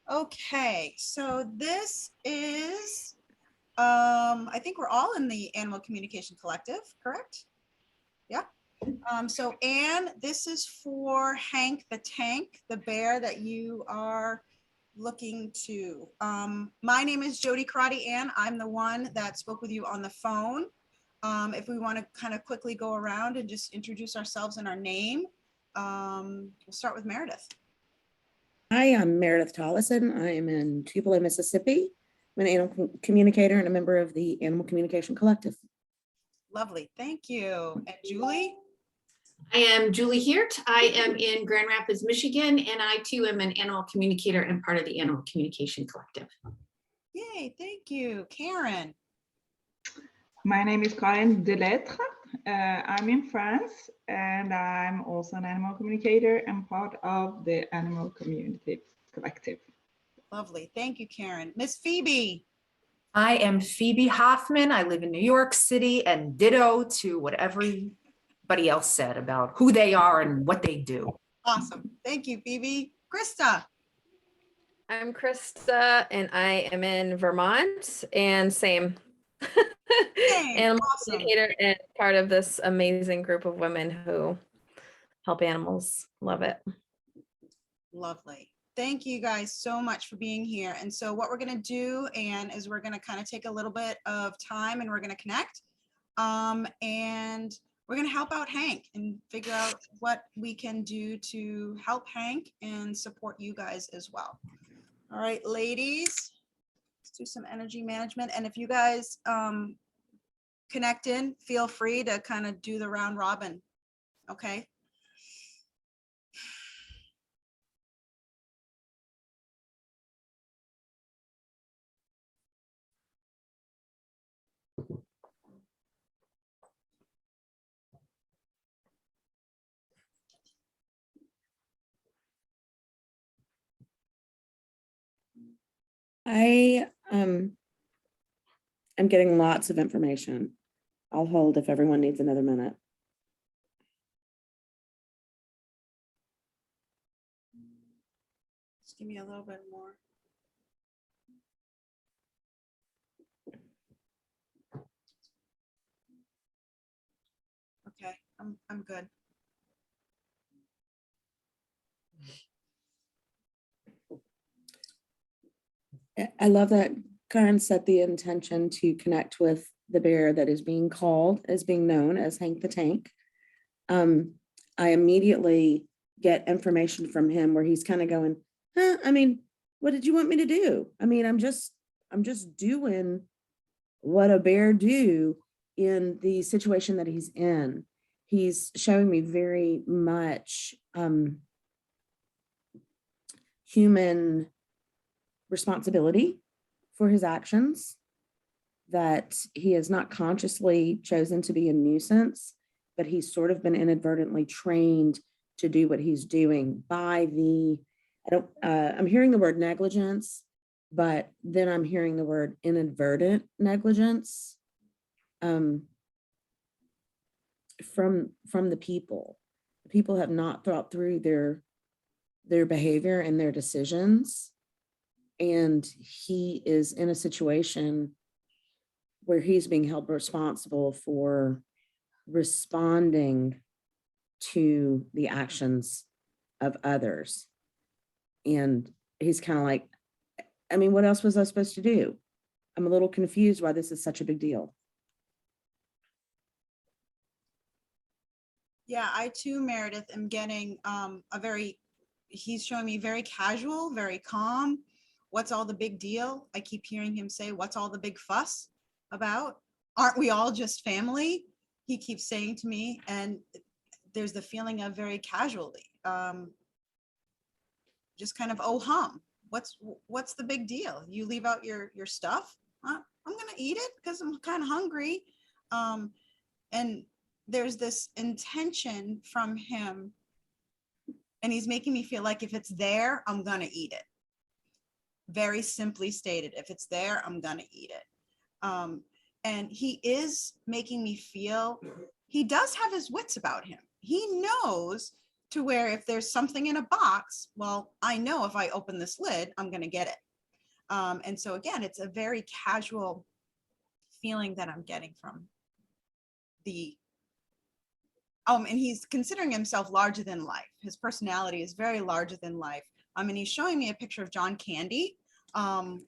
Okay, so this is, I think we're all in the Animal Communication Collective, correct? Yeah. So Anne, this is for Hank the Tank, the bear that you are looking to. My name is Jody Karate Ann. I'm the one that spoke with you on the phone. If we want to kind of quickly go around and just introduce ourselves and our name, we'll start with Meredith. Hi, I'm Meredith Tollison. I'm in Tupelo, Mississippi. I'm an animal communicator and a member of the Animal Communication Collective. Lovely, thank you. And Julie? I am Julie Heert. I am in Grand Rapids, Michigan, and I too am an animal communicator and part of the Animal Communication Collective. Yay, thank you. Karin? My name is Karin Delaitre. I'm in France and I'm also an animal communicator and part of the Animal Community Collective. Lovely, thank you, Karin. Miss Phoebe? I am Phoebe Hoffman. I live in New York City, and ditto to what everybody else said about who they are and what they do. Awesome, thank you, Phoebe. Krista? I'm Krista and I am in Vermont and same. Animal awesome. communicator and part of this amazing group of women who help animals. Love it. Lovely. Thank you guys so much for being here. And so what we're going to do, Anne, is we're going to kind of take a little bit of time and we're going to connect. And we're going to help out Hank and figure out what we can do to help Hank and support you guys as well. All right, ladies, let's do some energy management. And if you guys connect in, feel free to kind of do the round robin. Okay. I'm getting lots of information. I'll hold if everyone needs another minute. Just give me a little bit more. Okay, I'm good. I love that Karin set the intention to connect with the bear that is being called, as being known as Hank the Tank. I immediately get information from him where he's kind of going, huh, I mean, what did you want me to do? I mean, I'm just doing what a bear do in the situation that he's in. He's showing me very much human responsibility for his actions, that he has not consciously chosen to be a nuisance, but he's sort of been inadvertently trained to do what he's doing by the, I'm hearing the word negligence, but then I'm hearing the word inadvertent negligence from the people. People have not thought through their behavior and their decisions. And he is in a situation where he's being held responsible for responding to the actions of others. And he's kind of like, I mean, what else was I supposed to do? I'm a little confused why this is such a big deal. Yeah, I too, Meredith, am getting he's showing me very casual, very calm. What's all the big deal? I keep hearing him say, what's all the big fuss about? Aren't we all just family? He keeps saying to me, and there's the feeling of very casually, just kind of, oh hum. What's the big deal? You leave out your stuff? I'm gonna eat it because I'm kind of hungry. And there's this intention from him, and he's making me feel like if it's there, I'm gonna eat it. Very simply stated, if it's there, I'm gonna eat it. And he is making me feel, he does have his wits about him. He knows to where if there's something in a box, well, I know if I open this lid, I'm going to get it. And so again, it's a very casual feeling that I'm getting from the, and he's considering himself larger than life. His personality is very larger than life. And he's showing me a picture of John Candy,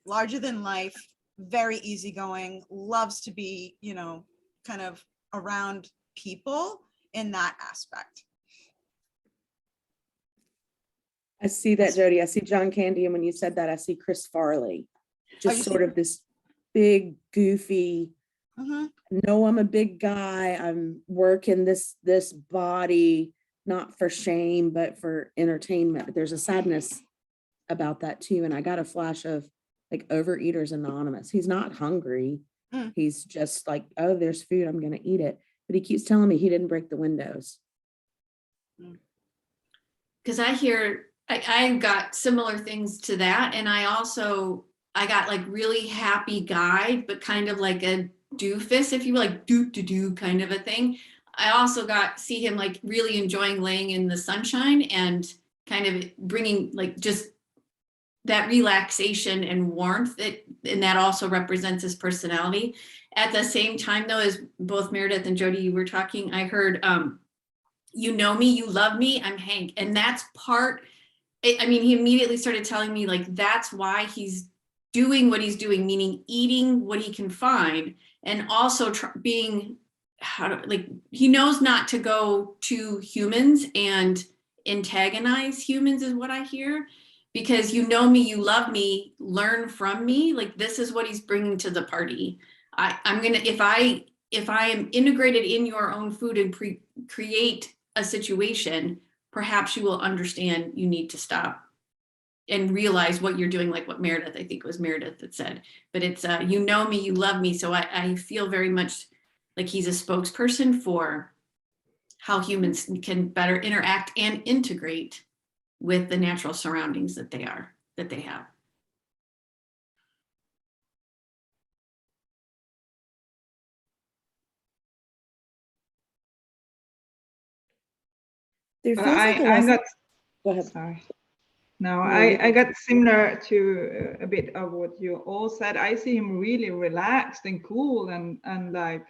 larger than life, very easygoing, loves to be, you know, kind of around people in that aspect. I see that, Jody. I see John Candy. And when you said that, I see Chris Farley, just you sort see- of this big, goofy, Mhm. no, I'm a big guy. I'm working this body, not for shame, but for entertainment. But there's a sadness about that too. And I got a flash of like Overeaters Anonymous. He's not hungry. Mm. He's just like, oh, there's food, I'm going to eat it. But he keeps telling me he didn't break the windows. Because I got similar things to that. And I got like really happy guy, but kind of like a doofus, if you will, like do kind of a thing. I also see him like really enjoying laying in the sunshine and kind of bringing like just that relaxation and warmth, and that also represents his personality. At the same time, though, as both Meredith and Jody, you were talking, I heard, you know me, you love me, I'm Hank. And that's part, I mean, he immediately started telling me like, that's why he's doing what he's doing, meaning eating what he can find, and also being, he knows not to go to humans and antagonize humans is what I hear. Because you know me, you love me, learn from me. Like this is what he's bringing to the party. I'm gonna, if I am integrated in your own food and create a situation, perhaps you will understand you need to stop and realize what you're doing, like what Meredith, I think it was Meredith that said. But it's, you know me, you love me. So I feel very much like he's a spokesperson for how humans can better interact and integrate with the natural surroundings that they have. There feels I, like a I lesson. got, Go ahead. sorry. No, No, you I got similar to a bit of what you all said. I see him really relaxed and cool and like,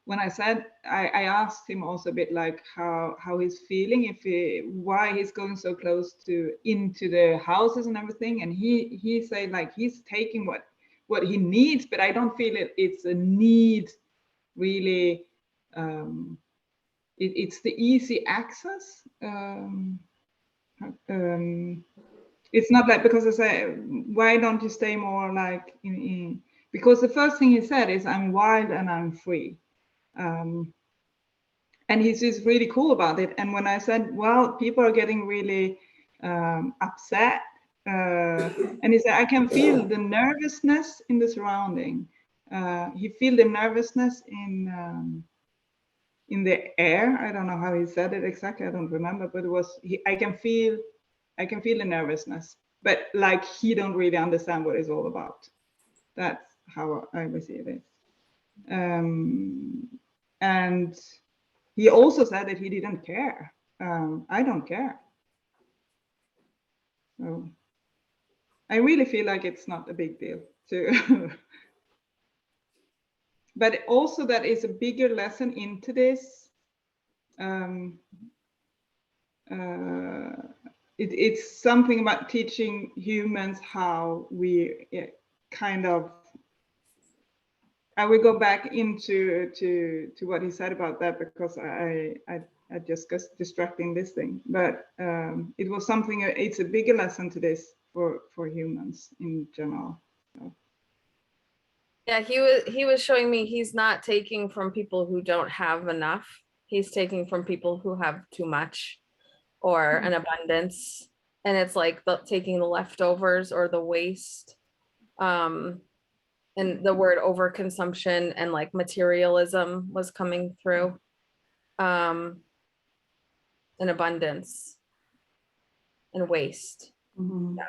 when I said, I asked him also a bit like how he's feeling, why he's going so close into the houses and everything. And he said like he's taking what he needs, but I don't feel it's a need really. It's the easy access. It's not like, because I say, why don't you stay more like in because the first thing he said is I'm wild and I'm free. And he's just really cool about it. And when I said, well, people are getting really upset, and he said, I can feel the nervousness in the surrounding. He feel the nervousness in the air. I don't know how he said it exactly. I don't remember, but it was, I can feel the nervousness, but like he don't really understand what it's all about. That's how I receive it. And he also said that he didn't care. I don't care. So I really feel like it's not a big deal to. But also that is a bigger lesson into this. It's something about teaching humans how we kind of. I will go back into what he said about that, because I just got distracting this thing. But it was something. It's a bigger lesson to this for humans in general. So. Yeah, he was showing me he's not taking from people who don't have enough. He's taking from people who have too much or an abundance. And it's like taking the leftovers or the waste. And the word overconsumption and like materialism was coming through. An abundance and waste. Mm-hmm.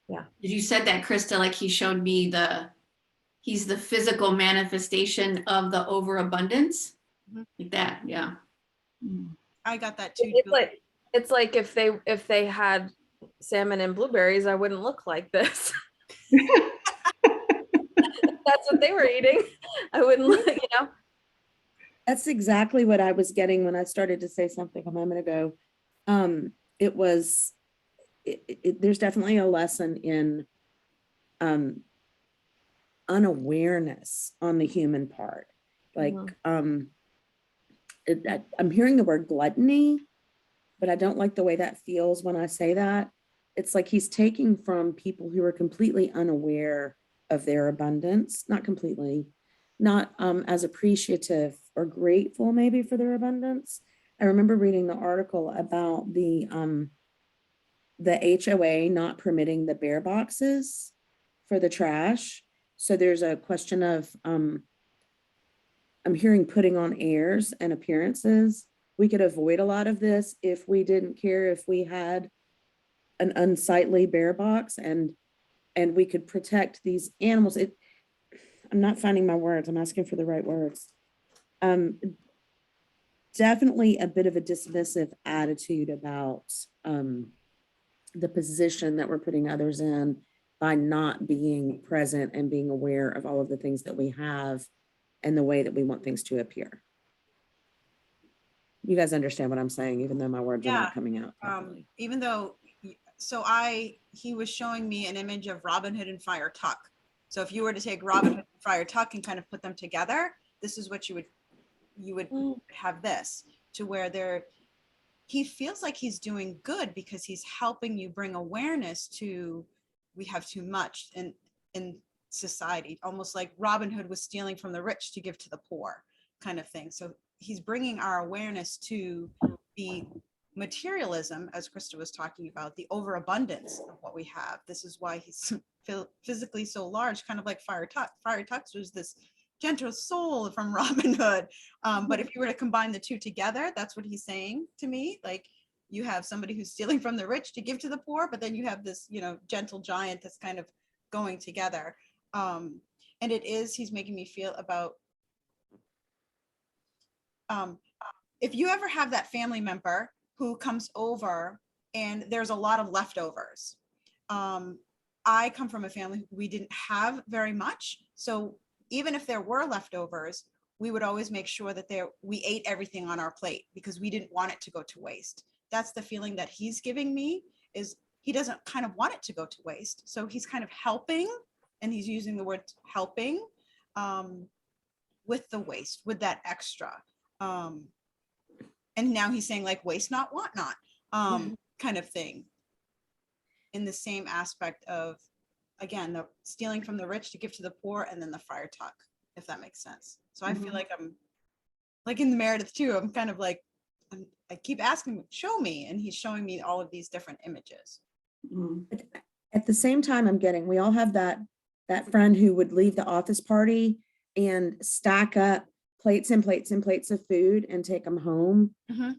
Yeah. You said that, Krista, like he showed me he's the physical manifestation of the overabundance. Mhm. Like that, yeah. I got that too. It's like if they had salmon and blueberries, I wouldn't look like this. That's what they were eating. I wouldn't look, That's exactly what I was getting when I started to say something a moment ago. It was, there's definitely a lesson in unawareness on the human part. Like, I'm hearing the word gluttony, but I don't like the way that feels when I say that. It's like he's taking from people who are completely unaware of their abundance, not completely, not as appreciative or grateful maybe for their abundance. I remember reading the article about the HOA not permitting the bear boxes for the trash. So there's a question of, I'm hearing putting on airs and appearances. We could avoid a lot of this if we didn't care if we had an unsightly bear box and we could protect these animals. I'm not finding my words. I'm asking for the right words. Definitely a bit of a dismissive attitude about the position that we're putting others in by not being present and being aware of all of the things that we have and the way that we want things to appear. You guys understand what I'm saying, even though my words are not coming out properly. Even though, he was showing me an image of Robin Hood and Friar Tuck. So if you were to take Robin Hood and Friar Tuck and kind of put them together, this is what you would have this, to where he feels like he's doing good because he's helping you bring awareness to, we have too much in society, almost like Robin Hood was stealing from the rich to give to the poor kind of thing. So he's bringing our awareness to the materialism, as Krista was talking about, the overabundance of what we have. This is why he's physically so large, kind of like Friar Tuck. Friar Tuck was this gentle soul from Robin Hood. But if you were to combine the two together, that's what he's saying to me. Like, you have somebody who's stealing from the rich to give to the poor, but then you have this, gentle giant that's kind of going together. And he's making me feel about, if you ever have that family member who comes over and there's a lot of leftovers. I come from a family, we didn't have very much. So even if there were leftovers, we would always make sure that we ate everything on our plate because we didn't want it to go to waste. That's the feeling that he's giving me, is he doesn't kind of want it to go to waste. So he's kind of helping, and he's using the word helping with the waste, with that extra. And now he's saying like waste not, want not, kind of thing. In the same aspect of, again, the stealing from the rich to give to the poor, and then the Friar Tuck, if that makes sense. So I feel like I'm like in the Meredith too. I'm kind of like, I keep asking him, show me, and he's showing me all of these different images. At the same time, we all have that friend who would leave the office party and stack up plates and plates and plates of food and take them home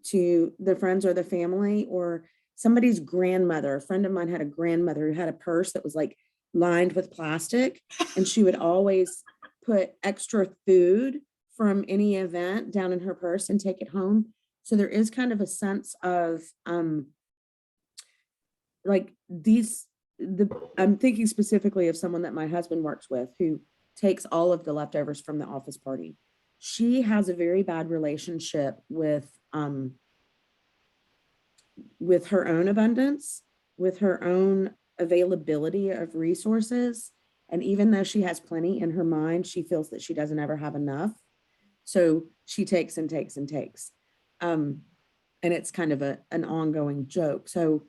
to the friends or the family, or somebody's grandmother. A friend of mine had a grandmother who had a purse that was like lined with plastic, and she would always put extra food from any event down in her purse and take it home. So there is kind of a sense of I'm thinking specifically of someone that my husband works with who takes all of the leftovers from the office party. She has a very bad relationship with her own abundance, with her own availability of resources. And even though she has plenty in her mind, she feels that she doesn't ever have enough. So she takes and takes and takes. And it's kind of an ongoing joke. So,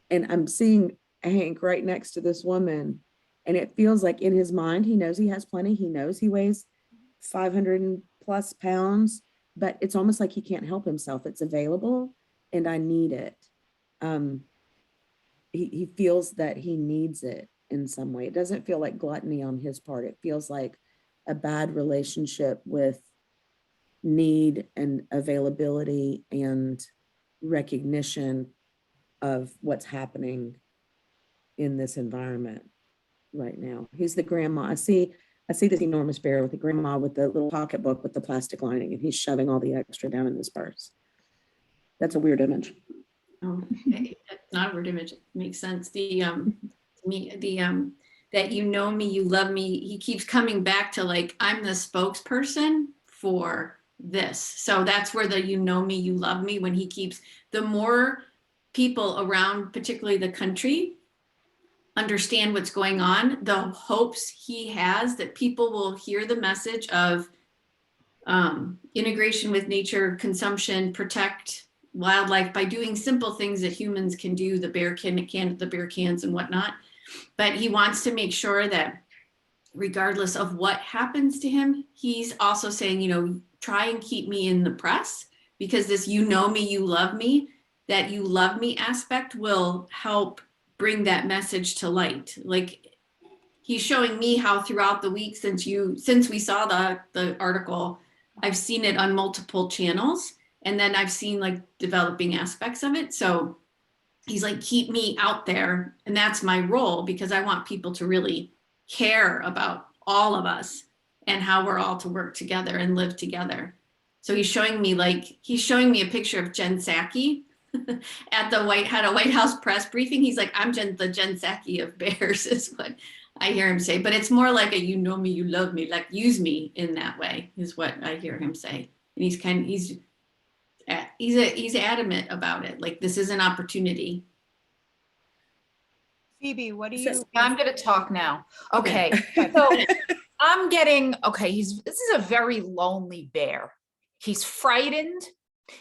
and I'm seeing Hank right next to this woman, and it feels like in his mind, he knows he has plenty. He knows he weighs 500 plus pounds, but it's almost like he can't help himself. It's available and I need it. He feels that he needs it in some way. It doesn't feel like gluttony on his part. It feels like a bad relationship with need and availability and recognition of what's happening in this environment right now. He's the grandma. I see this enormous bear with the grandma with the little pocketbook with the plastic lining, and he's shoving all the extra down in his purse. That's a weird image. Oh, that's not a word image. It makes sense. That you know me, you love me. He keeps coming back to like, I'm the spokesperson for this. So that's where the you know me, you love me, when he keeps, the more people around, particularly the country, understand what's going on, the hopes he has that people will hear the message of integration with nature, consumption, protect wildlife by doing simple things that humans can do, the bear cans and whatnot. But he wants to make sure that regardless of what happens to him, he's also saying, you know, try and keep me in the press, because this you know me, you love me, that you love me aspect will help bring that message to light. Like, he's showing me how throughout the week since we saw the article, I've seen it on multiple channels, and then I've seen like developing aspects of it. So he's like, keep me out there. And that's my role, because I want people to really care about all of us and how we're all to work together and live together. So he's showing me a picture of Jen Psaki at the White House press briefing. He's like, I'm the Jen Psaki of bears, is what I hear him say. But it's more like a, you know me, you love me, like use me in that way, is what I hear him say. And he's adamant about it. Like, this is an opportunity. Phoebe, what do you? I'm going to talk now. Okay. So I'm getting, this is a very lonely bear. He's frightened.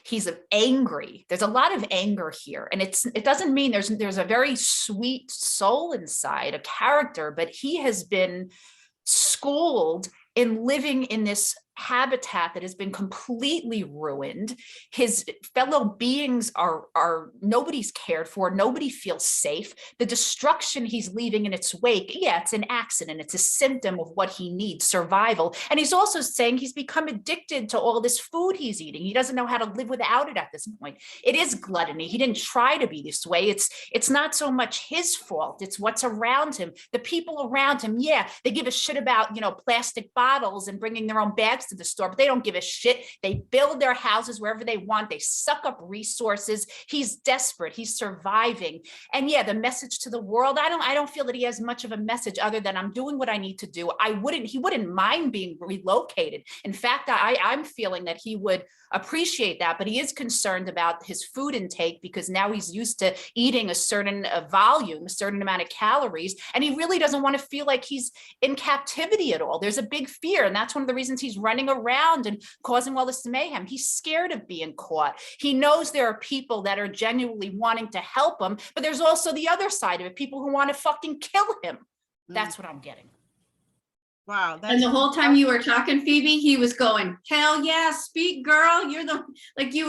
He's angry. There's a lot of anger here. And it doesn't mean there's a very sweet soul inside, a character, but he has been schooled in living in this habitat that has been completely ruined. His fellow beings are nobody's cared for. Nobody feels safe. The destruction he's leaving in its wake, yeah, it's an accident. It's a symptom of what he needs, survival. And he's also saying he's become addicted to all this food he's eating. He doesn't know how to live without it at this point. It is gluttony. He didn't try to be this way. It's not so much his fault. It's what's around him. The people around him, yeah, they give a shit about, plastic bottles and bringing their own bags to the store, but they don't give a shit. They build their houses wherever they want. They suck up resources. He's desperate. He's surviving. And yeah, the message to the world, I don't feel that he has much of a message other than I'm doing what I need to do. He wouldn't mind being relocated. In fact, I'm feeling that he would appreciate that, but he is concerned about his food intake because now he's used to eating a certain volume, a certain amount of calories, and he really doesn't want to feel like he's in captivity at all. There's a big fear, and that's one of the reasons he's running around and causing all this mayhem. He's scared of being caught. He knows there are people that are genuinely wanting to help him, but there's also the other side of it, people who want to fucking kill him. That's what I'm getting. Wow. And the whole time you were talking, Phoebe, he was going, hell yeah, speak, girl. You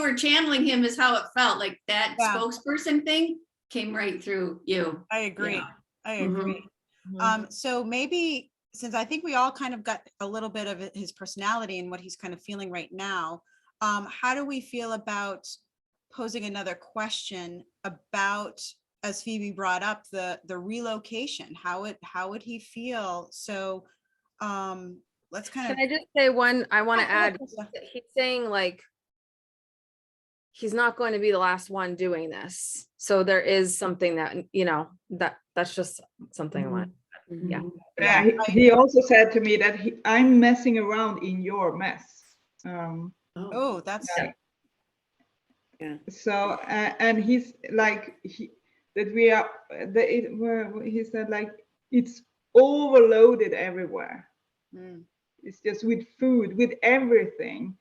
were channeling him, is how it felt. Like that spokesperson thing came right through you. I agree. Yeah. I agree. Mm-hmm. So maybe, since I think we all kind of got a little bit of his personality and what he's kind of feeling right now, how do we feel about posing another question about, as Phoebe brought up, the relocation? How would he feel? So let's kind of. Can I just say one? I want to add. Yeah. He's saying like he's not going to be the last one doing this. So there is something that that's just something I want. Yeah. Yeah, he also said to me that I'm messing around in your mess. Oh, that's. Yeah. So and he's like he said like it's overloaded everywhere. It's just with food, with everything.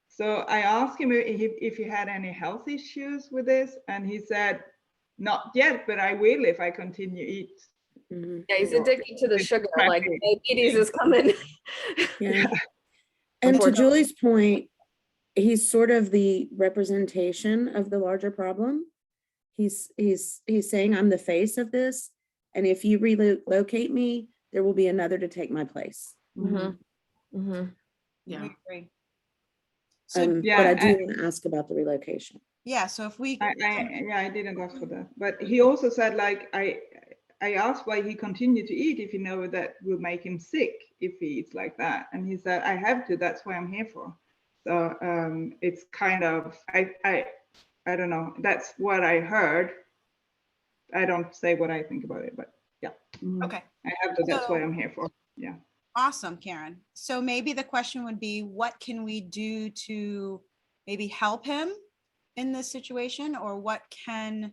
So I asked him if he had any health issues with this, and he said, "Not yet, but I will if I continue eat." Yeah, he's addicted to the sugar. Like diabetes is coming. Yeah. And to Julie's point, he's sort of the representation of the larger problem. He's saying I'm the face of this, and if you relocate me, there will be another to take my place. Yeah. We agree. So but I do want to ask about the relocation. Yeah. So if we. I didn't ask for that, but he also said like I asked why he continued to eat if you know that will make him sick if he eats like that, and he said I have to. That's why I'm here for. So it's kind of I I don't know. That's what I heard. I don't say what I think about it, but yeah, Okay, I have to. That's what So- I'm here for. Yeah. awesome, Karen. So maybe the question would be, what can we do to maybe help him in this situation, or what can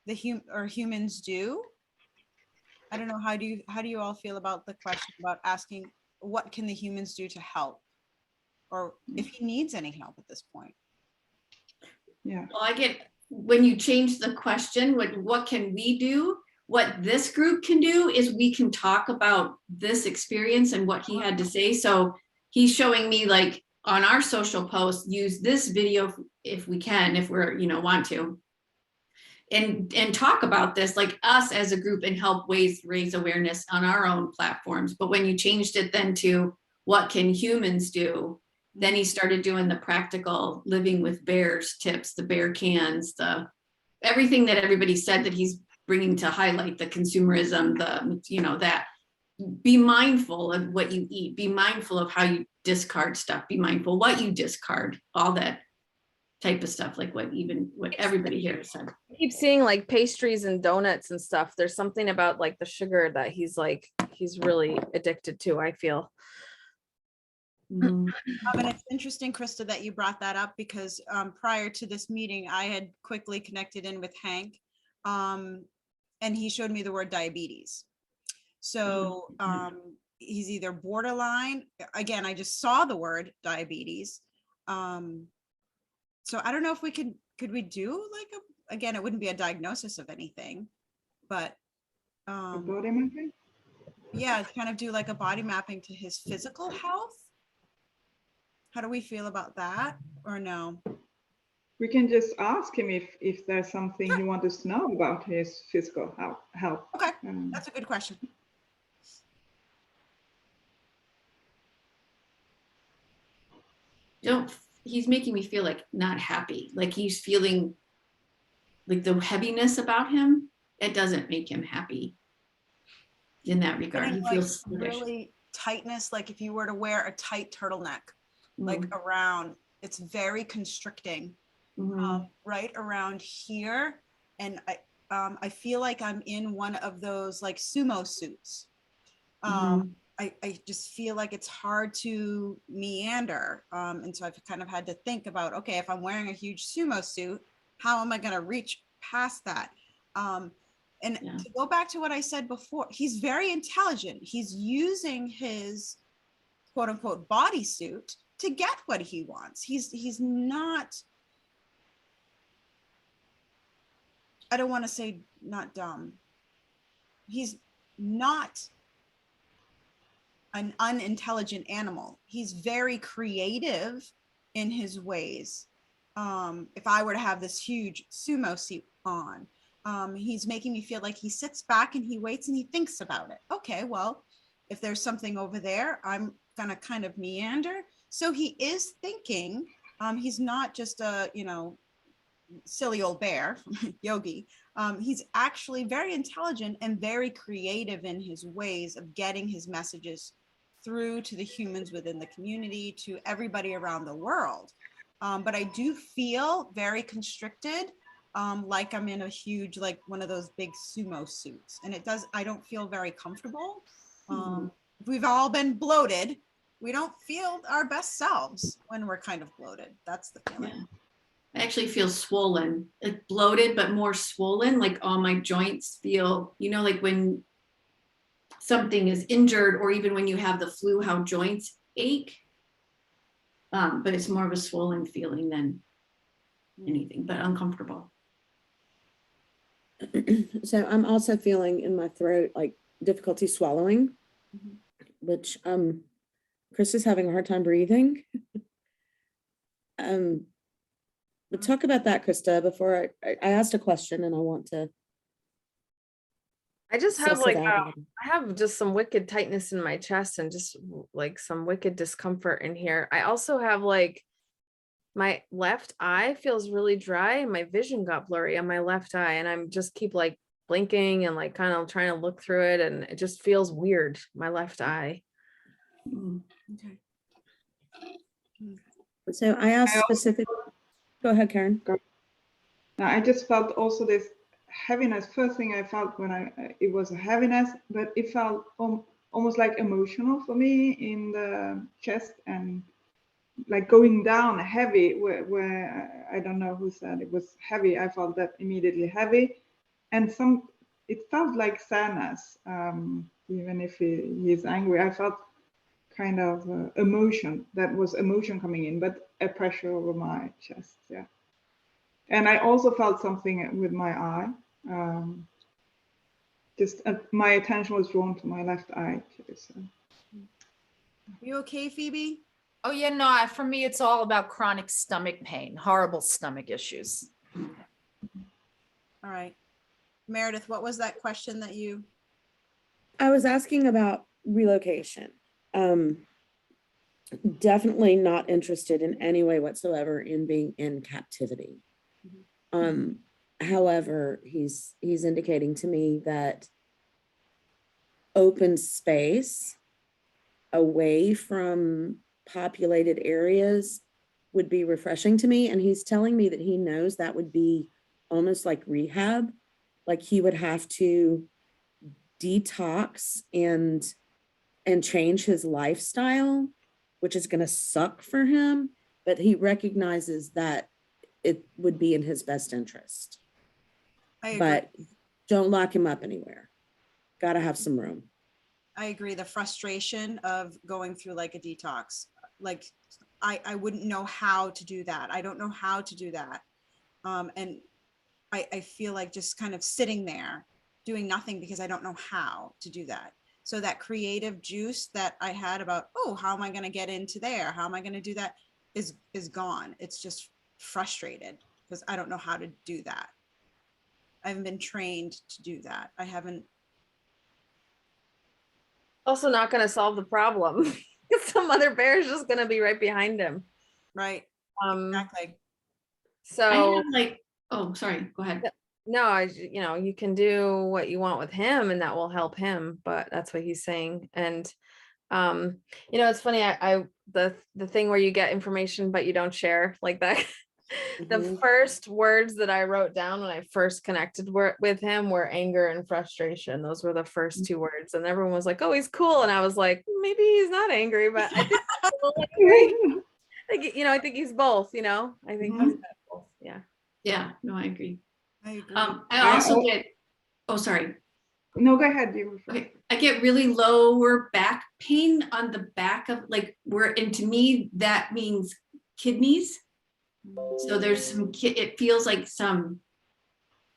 the humans do? I don't know. How do you all feel about the question about asking what can the humans do to help, or if he needs any help at this point? Yeah. Well, I get, when you change the question, what can we do? What this group can do is we can talk about this experience and what he had to say. So he's showing me, like, on our social post, use this video if we can, if we're, want to. And talk about this, like, us as a group, and help raise awareness on our own platforms. But when you changed it then to what can humans do, then he started doing the practical living with bears tips, the bear cans, the everything that everybody said that he's bringing to highlight the consumerism, that be mindful of what you eat, be mindful of how you discard stuff, be mindful what you discard, all that type of stuff, like what everybody here said. I keep seeing like pastries and donuts and stuff. There's something about like the sugar that he's really addicted to, I feel. Mhm. And it's interesting, Krista, that you brought that up, because prior to this meeting, I had quickly connected in with Hank, and he showed me the word diabetes. So he's either borderline. Again, I just saw the word diabetes. So I don't know if could we do like again, it wouldn't be a diagnosis of anything, but A body mapping? yeah, kind of do like a body mapping to his physical health. How do we feel about that, or no? We can just ask him if there's something he wants us to know about his physical health. Okay, that's a good question. He's making me feel like not happy, like he's feeling like the heaviness about him. It doesn't make him happy in that regard. He Like feels sluggish. really tightness, like if you were to wear a tight turtleneck, like Mhm. around, it's very constricting, Mhm. right around here. And I feel like I'm in one of those like sumo suits. Mhm. I just feel like it's hard to meander. And so I've kind of had to think about, okay, if I'm wearing a huge sumo suit, how am I going to reach past that? And Yeah. to go back to what I said before, he's very intelligent. He's using his quote unquote bodysuit to get what he wants. He's not, I don't want to say not dumb. He's not an unintelligent animal. He's very creative in his ways. If I were to have this huge sumo suit on, he's making me feel like he sits back and he waits and he thinks about it. Okay, well, if there's something over there, I'm gonna kind of meander. So he is thinking. He's not just a, silly old bear, Yogi. He's actually very intelligent and very creative in his ways of getting his messages through to the humans within the community, to everybody around the world. But I do feel very constricted, like I'm in a huge, like one of those big sumo suits. And I don't feel very comfortable. We've all been bloated. We don't feel our best selves when we're kind of bloated. That's the feeling. Yeah. I actually feel swollen, like bloated, but more swollen, like all my joints feel, like when something is injured, or even when you have the flu, how joints ache. But it's more of a swollen feeling than anything, but uncomfortable. So I'm also feeling in my throat like difficulty swallowing, which Chris is having a hard time breathing. But talk about that, Krista, before I asked a question and I want to. I just have suss it like, out a little. I have just some wicked tightness in my chest and just like some wicked discomfort in here. I also have like, my left eye feels really dry and my vision got blurry on my left eye. And I'm just keep like blinking and like kind of trying to look through it. And it just feels weird, my left eye. Okay. So I asked specific. Go ahead, Karen. Now, I just felt also this heaviness. First thing I felt when it was a heaviness, but it felt almost like emotional for me in the chest and like going down heavy where I don't know who said it was heavy. I felt that immediately heavy, and it felt like sadness. Even if he is angry, I felt kind of emotion. That was emotion coming in, but a pressure over my chest. Yeah. And I also felt something with my eye. Just my attention was drawn to my left eye. So. You okay, Phoebe? Oh, yeah, no, for me, it's all about chronic stomach pain, horrible stomach issues. All right. Meredith, what was that question that you? I was asking about relocation. Definitely not interested in any way whatsoever in being in captivity. However, he's indicating to me that open space away from populated areas would be refreshing to me. And he's telling me that he knows that would be almost like rehab. Like he would have to detox and change his lifestyle, which is going to suck for him. But he recognizes that it would be in his best interest. I agree. But don't lock him up anywhere. Got to have some room. I agree. The frustration of going through like a detox, like I wouldn't know how to do that. I don't know how to do that. And I feel like just kind of sitting there doing nothing because I don't know how to do that. So that creative juice that I had about, oh, how am I going to get into there? How am I going to do that is gone. It's just frustrated because I don't know how to do that. I haven't been trained to do that. I haven't. Also not going to solve the problem. Some other bear is just going to be right behind him. Right. Exactly. So oh, sorry, go ahead. no, you can do what you want with him and that will help him, but that's what he's saying. And it's funny, the thing where you get information but you don't share, like that. The first words that I wrote down when I first connected with him were anger and frustration. Those were the first two words, and everyone was like, oh, he's cool, and I was like, maybe he's not angry, but I think he's a little angry. I think he's both. I think he's both. Yeah, no, I agree. I agree. I also get, oh, sorry. No, go ahead. Okay. I get really lower back pain on the back of and to me, that means kidneys. So there's it feels like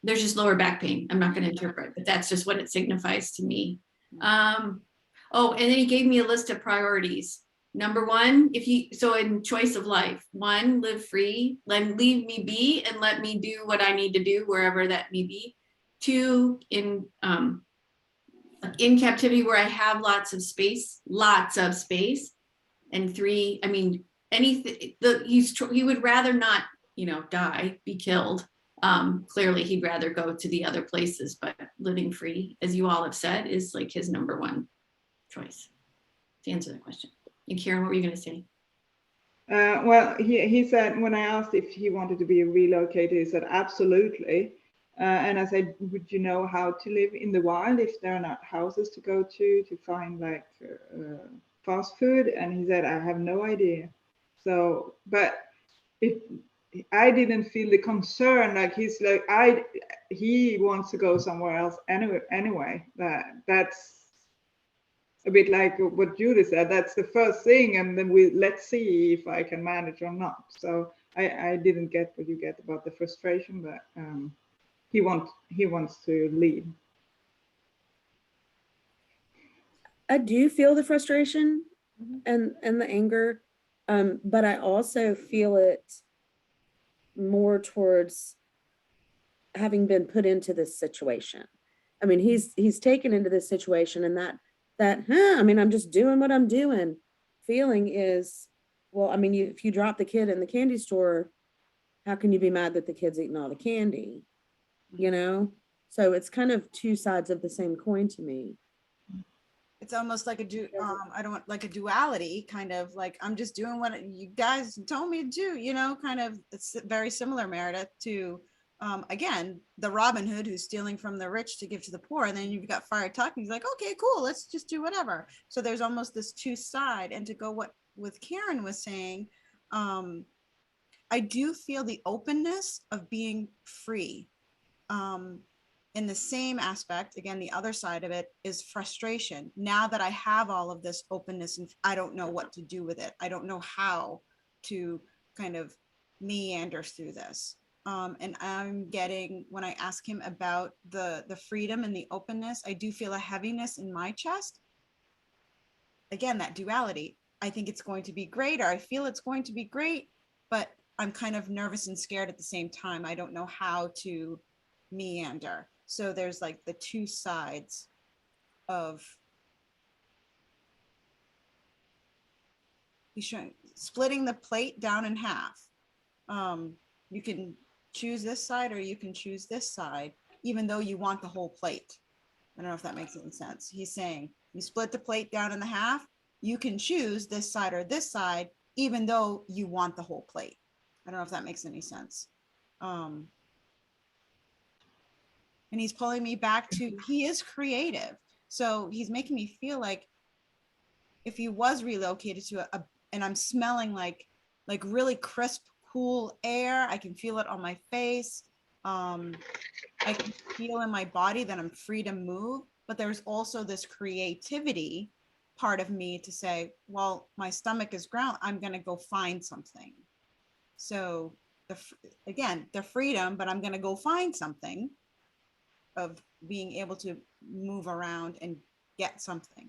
there's just lower back pain. I'm not going to interpret, but that's just what it signifies to me. And then he gave me a list of priorities. Number one, in choice of life, 1, live free, leave me be and let me do what I need to do wherever that may be. 2, in captivity where I have lots of space. And 3, I mean, anything he would rather not, die, be killed. Clearly he'd rather go to the other places, but living free, as you all have said, is like his number one choice to answer that question. And Karin, what were you going to say? Well, he said, when I asked if he wanted to be relocated, he said, absolutely. And I said, would you know how to live in the wild if there are not houses to go to find like fast food? And he said, I have no idea. So, but I didn't feel the concern. Like he's like, he wants to go somewhere else anyway. That's a bit like what Judy said. That's the first thing, and then let's see if I can manage or not. So I didn't get what you get about the frustration, but he wants to leave. I do feel the frustration and the anger, but I also feel it more towards having been put into this situation. I mean, he's taken into this situation, and I mean, I'm just doing what I'm doing. Feeling is, well, I mean, if you drop the kid in the candy store, how can you be mad that the kid's eating all the candy? So it's kind of two sides of the same coin to me. It's almost like I don't want like a duality, kind of like I'm just doing what you guys told me to do, kind of. It's very similar, Meredith, to again, the Robin Hood who's stealing from the rich to give to the poor, and then you've got Fire Tuck, and he's like, okay, cool, let's just do whatever. So there's almost this two side. And to go what with Karin was saying, I do feel the openness of being free. In the same aspect, again, the other side of it is frustration. Now that I have all of this openness and I don't know what to do with it, I don't know how to kind of meander through this. And I'm getting, when I ask him about the freedom and the openness, I do feel a heaviness in my chest. Again, that duality. I think it's going to be great, or I feel it's going to be great, but I'm kind of nervous and scared at the same time. I don't know how to meander. So there's like the two sides of, he's showing splitting the plate down in half. You can choose this side or you can choose this side, even though you want the whole plate. I don't know if that makes any sense. He's saying you split the plate down in the half, you can choose this side or this side, even though you want the whole plate. I don't know if that makes any sense. And he's pulling me back to, he is creative. So he's making me feel like if he was relocated to and I'm smelling like really crisp, cool air, I can feel it on my face. I can feel in my body that I'm free to move, but there's also this creativity part of me to say, well, my stomach is ground, I'm going to go find something. So again, the freedom, but I'm going to go find something of being able to move around and get something.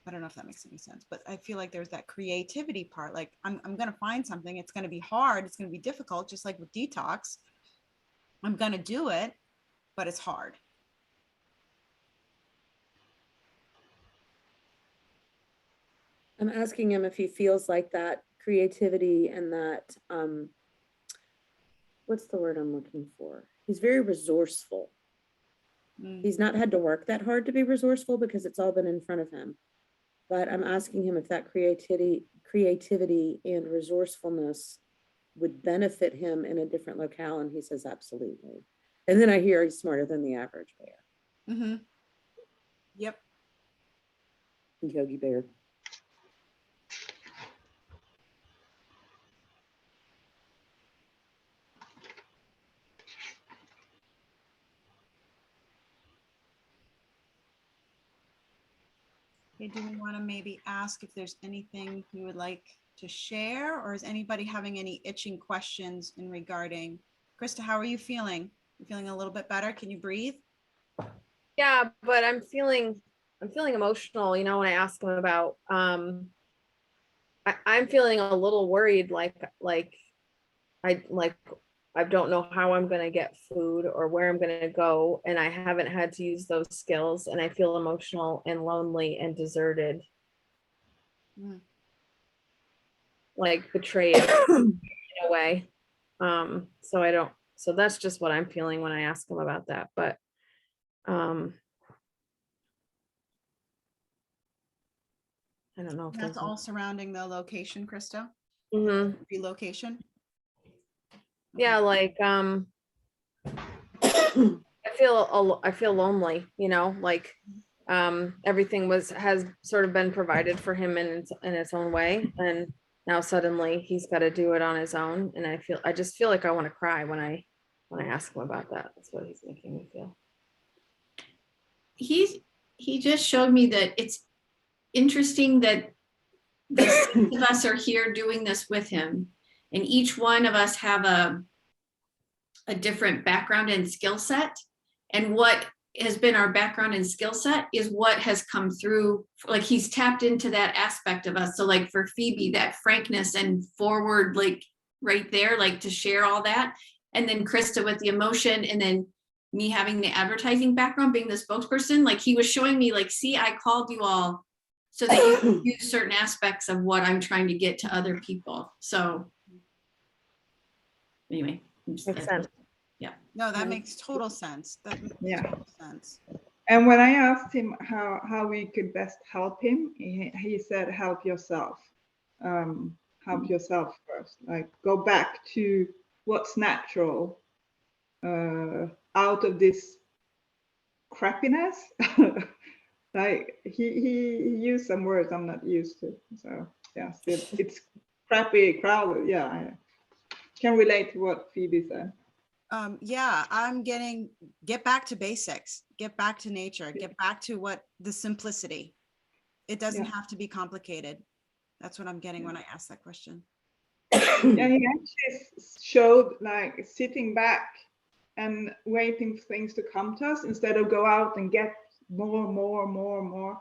I don't know if that makes any sense, but I feel like there's that creativity part. Like I'm going to find something. It's going to be hard. It's going to be difficult, just like with detox. I'm going to do it, but it's hard. I'm asking him if he feels like that creativity and that, what's the word I'm looking for? He's very resourceful. He's not had to work that hard to be resourceful because it's all been in front of him. But I'm asking him if that creativity and resourcefulness would benefit him in a different locale. And he says, absolutely. And then I hear he's smarter than the average bear. Mm-hmm. Yep. Yogi Bear. Okay, do we want to maybe ask if there's anything you would like to share, or is anybody having any itching questions in regarding? Krista, how are you feeling? You feeling a little bit better? Can you breathe? Yeah, but I'm feeling emotional, when I ask him about, I'm feeling a little worried, like I don't know how I'm going to get food or where I'm going to go. And I haven't had to use those skills. And I feel emotional and lonely and deserted. Like betrayed in a way. So that's just what I'm feeling when I ask him about that. But I don't know. If that's all surrounding the location, Krista? Relocation? Yeah, like I feel lonely, like everything has sort of been provided for him in its own way, and now suddenly he's got to do it on his own, and I just feel like I want to cry when I ask him about that. That's what he's making me feel. He just showed me that it's interesting that the six of us are here doing this with him, and each one of us have a different background and skill set, and what has been our background and skill set is what has come through. Like he's tapped into that aspect of us. So like for Phoebe, that frankness and forward, like right there, like to share all that. And then Krista with the emotion, and then me having the advertising background, being the spokesperson, like he was showing me like, see, I called you all so that you can use certain aspects of what I'm trying to get to other people. So anyway. Makes sense. Yeah. No, that makes total sense. That makes total sense. And when I asked him how we could best help him, he said, help yourself. Help yourself first. Like go back to what's natural out of this crappiness. Like he used some words I'm not used to. So yeah, still it's crappy, crowded. Yeah, I can relate to what Phoebe said. Yeah, I'm getting, get back to basics, get back to nature, get back to what the simplicity. It doesn't Yeah. have to be complicated. That's what I'm getting when I ask that question. Yeah, he actually showed like sitting back and waiting for things to come to us instead of go out and get more.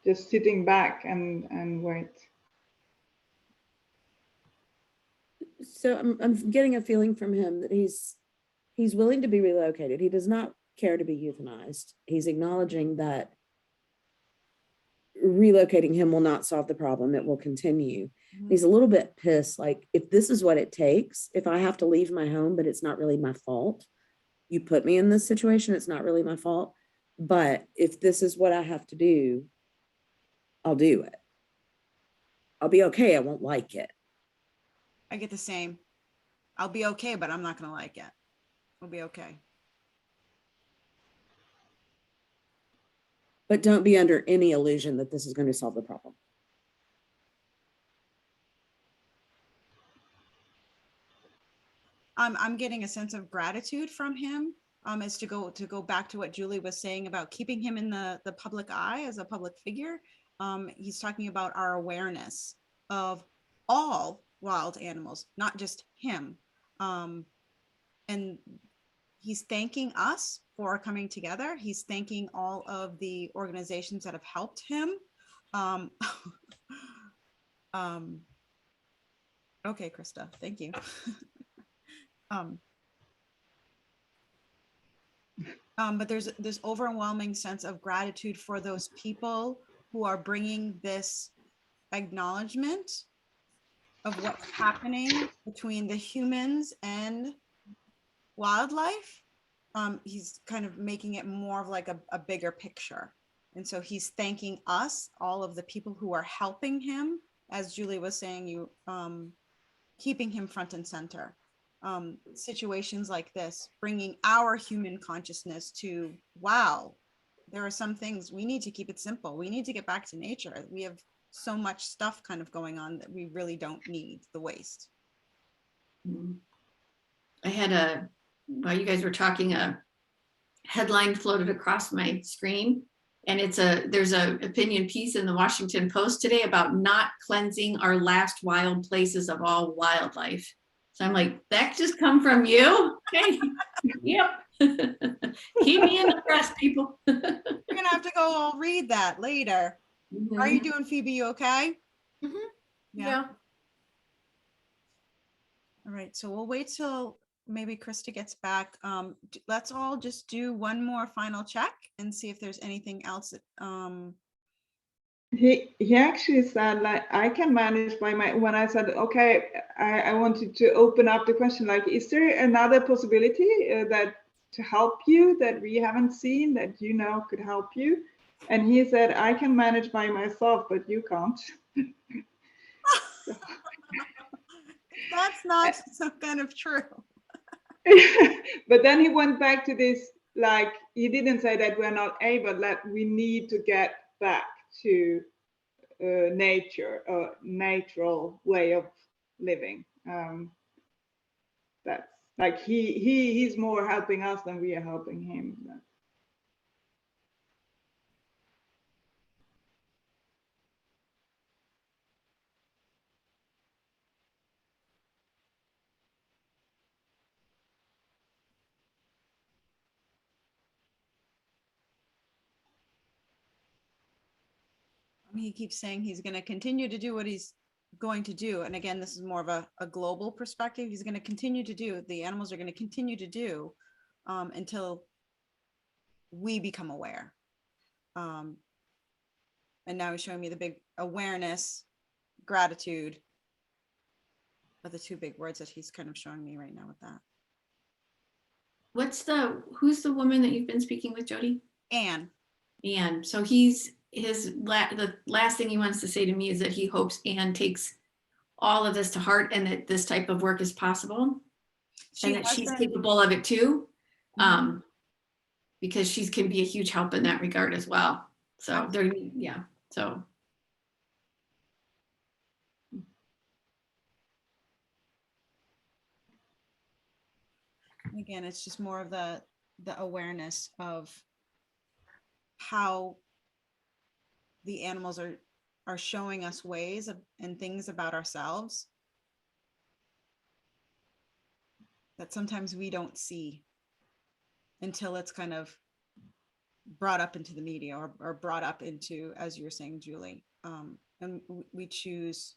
Just sitting back and wait. So I'm getting a feeling from him that he's willing to be relocated. He does not care to be euthanized. He's acknowledging that relocating him will not solve the problem. It will continue. He's a little bit pissed. Like, if this is what it takes, if I have to leave my home, but it's not really my fault, you put me in this situation, it's not really my fault. But if this is what I have to do, I'll do it. I'll be okay. I won't like it. I get the same. I'll be okay, but I'm not going to like it. I'll be okay. But don't be under any illusion that this is going to solve the problem. I'm getting a sense of gratitude from him, as to go back to what Julie was saying about keeping him in the public eye as a public figure. He's talking about our awareness of all wild animals, not just him. And he's thanking us for coming together. He's thanking all of the organizations that have helped him. Okay, Krista, thank you. But there's this overwhelming sense of gratitude for those people who are bringing this acknowledgement of what's happening between the humans and wildlife. He's kind of making it more of like a bigger picture. And so he's thanking us, all of the people who are helping him, as Julie was saying, you keeping him front and center. Situations like this, bringing our human consciousness to, wow, there are some things we need to keep it simple. We need to get back to nature. We have so much stuff kind of going on that we really don't need the waste. I had while you guys were talking, a headline floated across my screen, and there's a opinion piece in the Washington Post today about not cleansing our last wild places of all wildlife. So I'm like, that just come from you? Okay. Yep. Keep me in the press, people. You're gonna have to go read that later. How are you doing, Phoebe? You okay? Yeah. All right, so we'll wait till maybe Krista gets back. Let's all just do one more final check and see if there's anything else that, He actually said, like, I can manage by my, when I said, okay, I wanted to open up the question, like, is there another possibility that to help you that we haven't seen that you know could help you? And he said, I can manage by myself, but you can't. that's not some kind of true. But then he went back to this, like, he didn't say that we're not able, that we need to get back to nature, a natural way of living. That's like he's more helping us than we are helping him. He keeps saying he's going to continue to do what he's going to do. And again, this is more of a global perspective. He's going to continue to do, the animals are going to continue to do until we become aware. And now he's showing me the big awareness, gratitude are the two big words that he's kind of showing me right now with that. Who's the woman that you've been speaking with, Jody? Anne. Anne. So the last thing he wants to say to me is that he hopes Anne takes all of this to heart and that this type of work is possible. She and that has she's been- capable of it too. Mhm. Because she can be a huge help in that regard as well. So they're, yeah, so. Again, it's just more of the awareness of how the animals are showing us ways of, and things about ourselves that sometimes we don't see until it's kind of brought up into the media or brought up into, as you were saying, Julie. And we choose.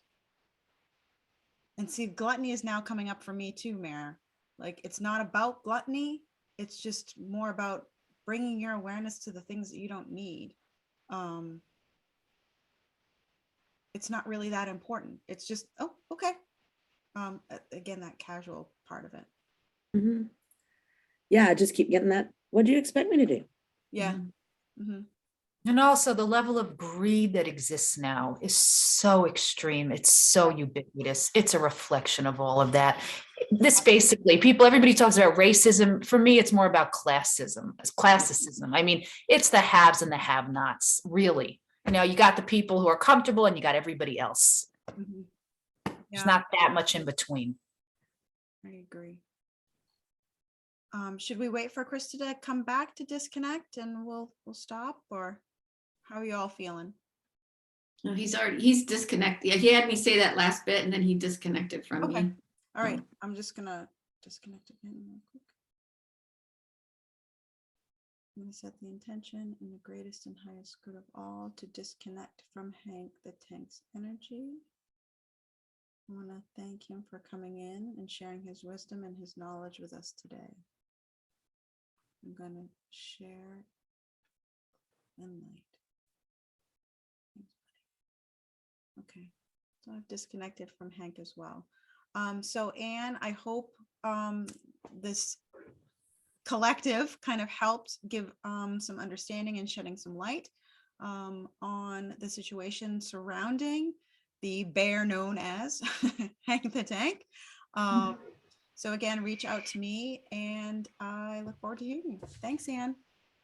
And see, gluttony is now coming up for me too, Mare. Like, it's not about gluttony. It's just more about bringing your awareness to the things that you don't need. It's not really that important. It's just, oh, okay. Again, that casual part of it. Mhm. Yeah, I just keep getting that. What do you expect me to do? Yeah. Mhm. Mm-hmm. And also the level of greed that exists now is so extreme. It's so ubiquitous. It's a reflection of all of that. This basically, everybody talks about racism. For me, it's more about classism. It's classicism. I mean, it's the haves and the have-nots, really. You know, you got the people who are comfortable and you got everybody else. Mm-hmm. There's not that much in between. I agree. Should we wait for Krista to come back to disconnect and we'll stop, or how are you all feeling? No, he's disconnected. Yeah, he had me say that last bit and then he disconnected from Okay. me. All right. I'm just gonna disconnect again real quick. I'm gonna set the intention in the greatest and highest good of all to disconnect from Hank the Tank's energy. I want to thank him for coming in and sharing his wisdom and his knowledge with us today. I'm going to share and light. Okay, so I've disconnected from Hank as well. So Anne, I hope this collective kind of helped give some understanding and shedding some light on the situation surrounding the bear known as Hank the Tank. So again, reach out to me and I look forward to hearing you. Thanks, Anne.